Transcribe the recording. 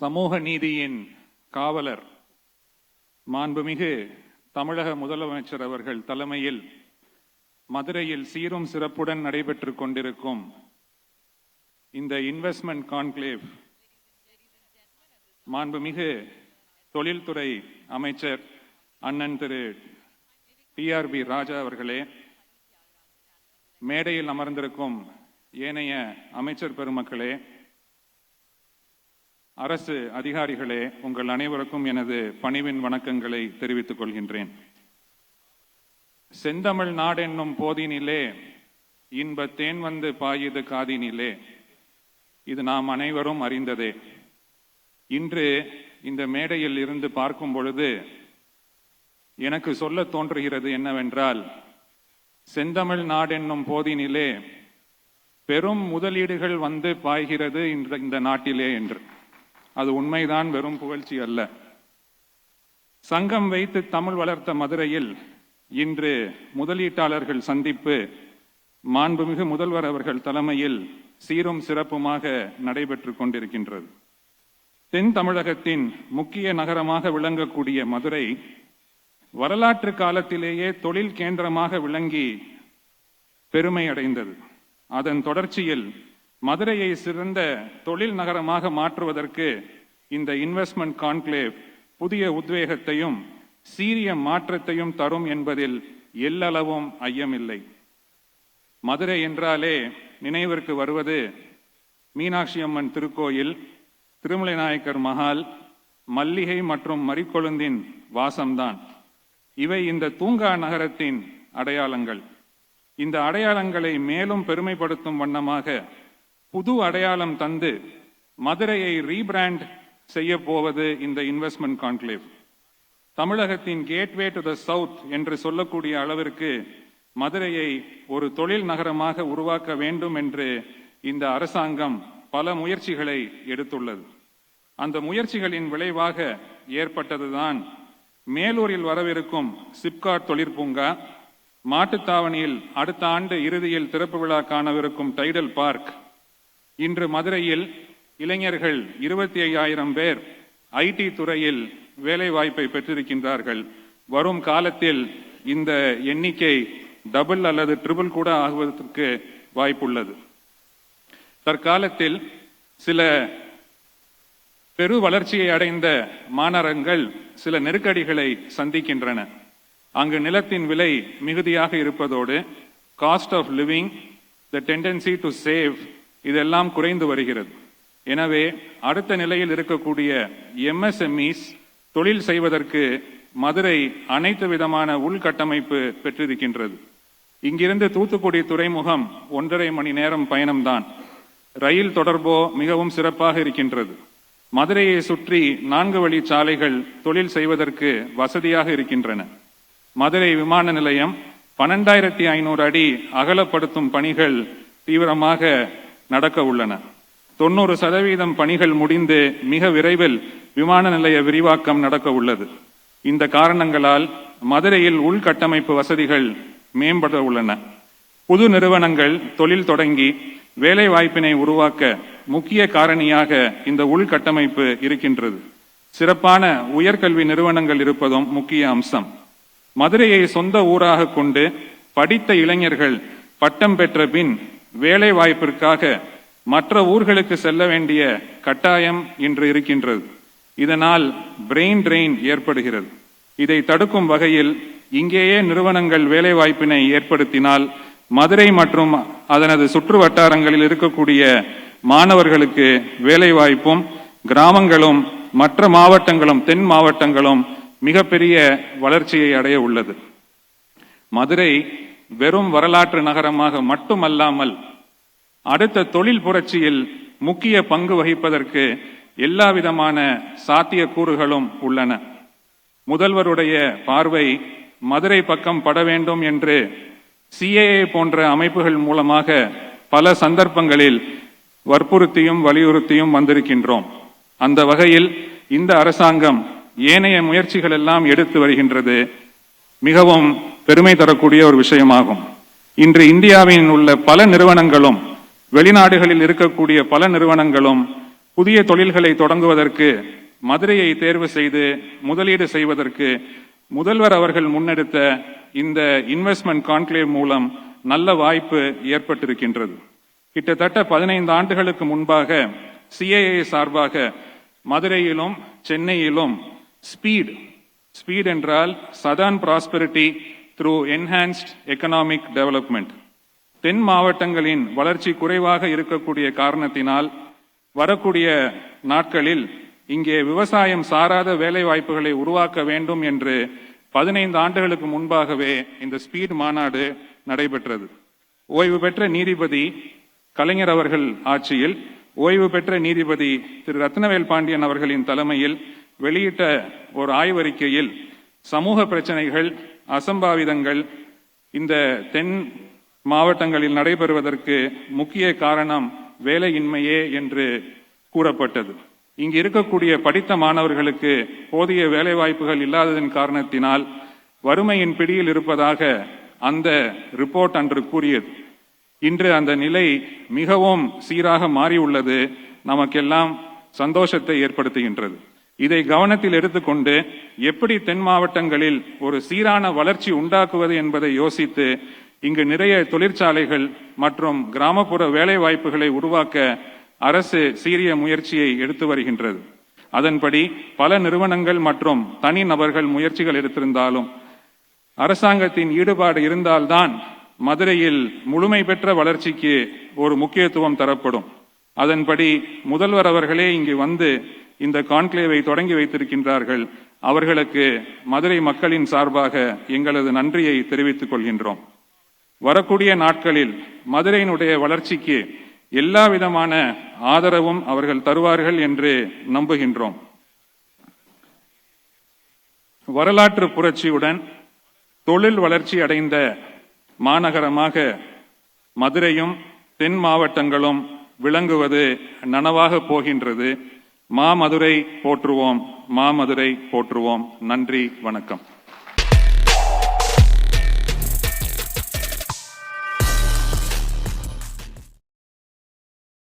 சமூக நீதியின் காவலர் மாண்புமிகு தமிழக முதலமைச்சர் அவர்கள் தலைமையில் மதுரையில் சீரும் சிறப்புடன் நடைபெற்றுக் கொண்டிருக்கும் இந்த இன்வெஸ்ட்மெண்ட் கான்க்ளேவ் மாண்புமிகு தொழில்துறை அமைச்சர் அண்ணன் திரு TRB ராஜா அவர்களே, மேடையில் அமர்ந்திருக்கும் ஏனைய அமைச்சர் பெருமக்களே, அரசு அதிகாரிகளே, உங்கள் அனைவருக்கும் எனது பணிவின் வணக்கங்களை தெரிவித்துக் கொள்கின்றேன். செந்தமிழ் நாடென்னும் போதினிலே இன்ப தேன் வந்து பாயுது காதினிலே, இது நாம் அனைவரும் அறிந்ததே. இன்று இந்த மேடையில் இருந்து பார்க்கும் பொழுது எனக்கு சொல்ல தோன்றுகிறது என்னவென்றால், செந்தமிழ் நாடென்னும் போதினிலே பெரும் முதலீடுகள் வந்து பாய்கிறது இந்த நாட்டிலே என்று. அது உண்மைதான், வெறும் புகழ்ச்சி அல்ல. சங்கம் வைத்து தமிழ் வளர்த்த மதுரையில் இன்று முதலீட்டாளர்கள் சந்திப்பு மாண்புமிகு முதல்வர் அவர்கள் தலைமையில் சீரும் சிறப்புமாக நடைபெற்றுக் கொண்டிருக்கின்றது. தென் தமிழகத்தின் முக்கிய நகரமாக விளங்கக்கூடிய மதுரை வரலாற்று காலத்திலேயே தொழில் கேந்திரமாக விளங்கி பெருமை அடைந்தது. அதன் தொடர்ச்சியில் மதுரையை சிறந்த தொழில் நகரமாக மாற்றுவதற்கு இந்த இன்வெஸ்ட்மெண்ட் கான்க்ளேவ் புதிய உத்வேகத்தையும் சீரிய மாற்றத்தையும் தரும் என்பதில் எல்லளவும் ஐயமில்லை. மதுரை என்றாலே நினைவிற்கு வருவது மீனாட்சி அம்மன் திருக்கோயில், திருமலை நாயக்கர் மஹால், மல்லிகை மற்றும் மரிக்கொழுந்தின் வாசம்தான். இவை இந்த தூங்கா நகரத்தின் அடையாளங்கள். இந்த அடையாளங்களை மேலும் பெருமைப்படுத்தும் வண்ணமாக புது அடையாளம் தந்து மதுரையை ரீபிராண்ட் செய்ய போவது இந்த இன்வெஸ்ட்மெண்ட் கான்க்ளேவ். தமிழகத்தின் கேட்வே டு த சவுத் என்று சொல்லக்கூடிய அளவிற்கு மதுரையை ஒரு தொழில் நகரமாக உருவாக்க வேண்டும் என்று இந்த அரசாங்கம் பல முயற்சிகளை எடுத்துள்ளது. அந்த முயற்சிகளின் விளைவாக ஏற்பட்டதுதான் மேலூரில் வரவிருக்கும் சிப்காட் தொழிற்பூங்கா, மாட்டுத்தாவணியில் அடுத்த ஆண்டு இறுதியில் திறப்பு விழா காணவிருக்கும் டைடல் பார்க். இன்று மதுரையில் இளைஞர்கள் 25,000 பேர் IT துறையில் வேலை வாய்ப்பை பெற்றிருக்கின்றார்கள். வரும் காலத்தில் இந்த எண்ணிக்கை டபுள் அல்லது ட்ரிபிள் கூட ஆகுவதற்கு வாய்ப்புள்ளது. தற்காலத்தில் சில பெரு வளர்ச்சியை அடைந்த மாநகரங்கள் சில நெருக்கடிகளை சந்திக்கின்றன. அங்கு நிலத்தின் விலை மிகுதியாக இருப்பதோடு cost of living, the tendency to save, இதெல்லாம் குறைந்து வருகிறது. எனவே அடுத்த நிலையில் இருக்கக்கூடிய MSMEs தொழில் செய்வதற்கு மதுரை அனைத்து விதமான உள்கட்டமைப்பு பெற்றிருக்கின்றது. இங்கிருந்து தூத்துக்குடி துறைமுகம் 1.5 மணி நேரம் பயணம்தான். ரயில் தொடர்போ மிகவும் சிறப்பாக இருக்கின்றது. மதுரையை சுற்றி 4 வழி சாலைகள் தொழில் செய்வதற்கு வசதியாக இருக்கின்றன. மதுரை விமான நிலையம் 12,500 அடி அகலப்படுத்தும் பணிகள் தீவிரமாக நடக்க உள்ளன. 90% பணிகள் முடிந்து மிக விரைவில் விமான நிலைய விரிவாக்கம் நடக்க உள்ளது. இந்த காரணங்களால் மதுரையில் உள்கட்டமைப்பு வசதிகள் மேம்பட உள்ளன. புது நிறுவனங்கள் தொழில் தொடங்கி வேலை வாய்ப்பினை உருவாக்க முக்கிய காரணியாக இந்த உள்கட்டமைப்பு இருக்கின்றது. சிறப்பான உயர்கல்வி நிறுவனங்கள் இருப்பதும் முக்கிய அம்சம். மதுரையை சொந்த ஊராக கொண்டு படித்த இளைஞர்கள் பட்டம் பெற்ற பின் வேலை வாய்ப்பிற்காக மற்ற ஊர்களுக்கு செல்ல வேண்டிய கட்டாயம் இன்று இருக்கின்றது. இதனால் பிரெயின் ட்ரெயின் ஏற்படுகிறது. இதை தடுக்கும் வகையில் இங்கேயே நிறுவனங்கள் வேலை வாய்ப்பினை ஏற்படுத்தினால் மதுரை மற்றும் அதனது சுற்று வட்டாரங்களில் இருக்கக்கூடிய மாணவர்களுக்கு வேலை வாய்ப்பும், கிராமங்களும் மற்ற மாவட்டங்களும் தென் மாவட்டங்களும் மிகப்பெரிய வளர்ச்சியை அடைய உள்ளது. மதுரை வெறும் வரலாற்று நகரமாக மட்டுமல்லாமல் அடுத்த தொழில் புரட்சியில் முக்கிய பங்கு வகிப்பதற்கு எல்லா விதமான சாத்தியக்கூறுகளும் உள்ளன. முதல்வருடைய பார்வை மதுரை பக்கம் பட வேண்டும் என்று CAA போன்ற அமைப்புகள் மூலமாக பல சந்தர்ப்பங்களில் வற்புறுத்தியும் வலியுறுத்தியும் வந்திருக்கின்றோம். அந்த வகையில் இந்த அரசாங்கம் ஏனைய முயற்சிகள் எல்லாம் எடுத்து வருகின்றது. மிகவும் பெருமை தரக்கூடிய ஒரு விஷயமாகும். இன்று இந்தியாவில் உள்ள பல நிறுவனங்களும் வெளிநாடுகளில் இருக்கக்கூடிய பல நிறுவனங்களும் புதிய தொழில்களை தொடங்குவதற்கு மதுரையை தேர்வு செய்து முதலீடு செய்வதற்கு முதல்வர் அவர்கள் முன்னெடுத்த இந்த இன்வெஸ்ட்மெண்ட் கான்க்ளேவ் மூலம் நல்ல வாய்ப்பு ஏற்பட்டிருக்கின்றது. கிட்டத்தட்ட 15 ஆண்டுகளுக்கு முன்பாக CII சார்பாக மதுரையிலும் சென்னையிலும் ஸ்பீட் என்றால் southern prosperity through enhanced economic development, தென் மாவட்டங்களின் வளர்ச்சி குறைவாக இருக்கக்கூடிய காரணத்தினால் வரக்கூடிய நாட்களில் இங்கே விவசாயம் சாராத வேலை வாய்ப்புகளை உருவாக்க வேண்டும் என்று 15 ஆண்டுகளுக்கு முன்பாகவே இந்த ஸ்பீட் மாநாடு நடைபெற்றது. ஓய்வு பெற்ற நீதிபதி கலைஞர் அவர்கள் ஆட்சியில் ஓய்வு பெற்ற நீதிபதி திரு ரத்னவேல் பாண்டியன் அவர்களின் தலைமையில் வெளியிட்ட ஒரு ஆய்வறிக்கையில் சமூக பிரச்சனைகள், அசம்பாவிதங்கள் இந்த தென் மாவட்டங்களில் நடைபெறுவதற்கு முக்கிய காரணம் வேலையின்மையே என்று கூறப்பட்டது. இங்கு இருக்கக்கூடிய படித்த மாணவர்களுக்கு போதிய வேலைவாய்ப்புகள் இல்லாததன் காரணத்தினால் வறுமையின் பிடியில் இருப்பதாக அந்த ரிப்போர்ட் அன்று கூறியது. இன்று அந்த நிலை மிகவும் சீராக மாறியுள்ளது, நமக்கெல்லாம் சந்தோஷத்தை ஏற்படுத்துகின்றது. இதை கவனத்தில் எடுத்துக்கொண்டு எப்படி தென் மாவட்டங்களில் ஒரு சீரான வளர்ச்சி உண்டாக்குவது என்பதை யோசித்து இங்கு நிறைய தொழிற்சாலைகள் மற்றும் கிராமப்புற வேலை வாய்ப்புகளை உருவாக்க அரசு சீரிய முயற்சியை எடுத்து வருகின்றது. அதன்படி பல நிறுவனங்கள் மற்றும் தனி நபர்கள் முயற்சிகள் எடுத்திருந்தாலும் அரசாங்கத்தின் ஈடுபாடு இருந்தால்தான் மதுரையில் முழுமை பெற்ற வளர்ச்சிக்கு ஒரு முக்கியத்துவம் தரப்படும். அதன்படி முதல்வர் அவர்களே இங்கு வந்து இந்த கான்க்ளேவை தொடங்கி வைத்திருக்கின்றார்கள். அவர்களுக்கு மதுரை மக்களின் சார்பாக எங்களது நன்றியை தெரிவித்துக் கொள்கின்றோம். வரக்கூடிய நாட்களில் மதுரையினுடைய வளர்ச்சிக்கு எல்லா விதமான ஆதரவும் அவர்கள் தருவார்கள் என்று நம்புகின்றோம். வரலாற்று புரட்சியுடன் தொழில் வளர்ச்சி அடைந்த மாநகரமாக மதுரையும் தென் மாவட்டங்களும் விளங்குவது நனவாக போகின்றது. மாமதுரை போற்றுவோம், மாமதுரை போற்றுவோம். நன்றி, வணக்கம்.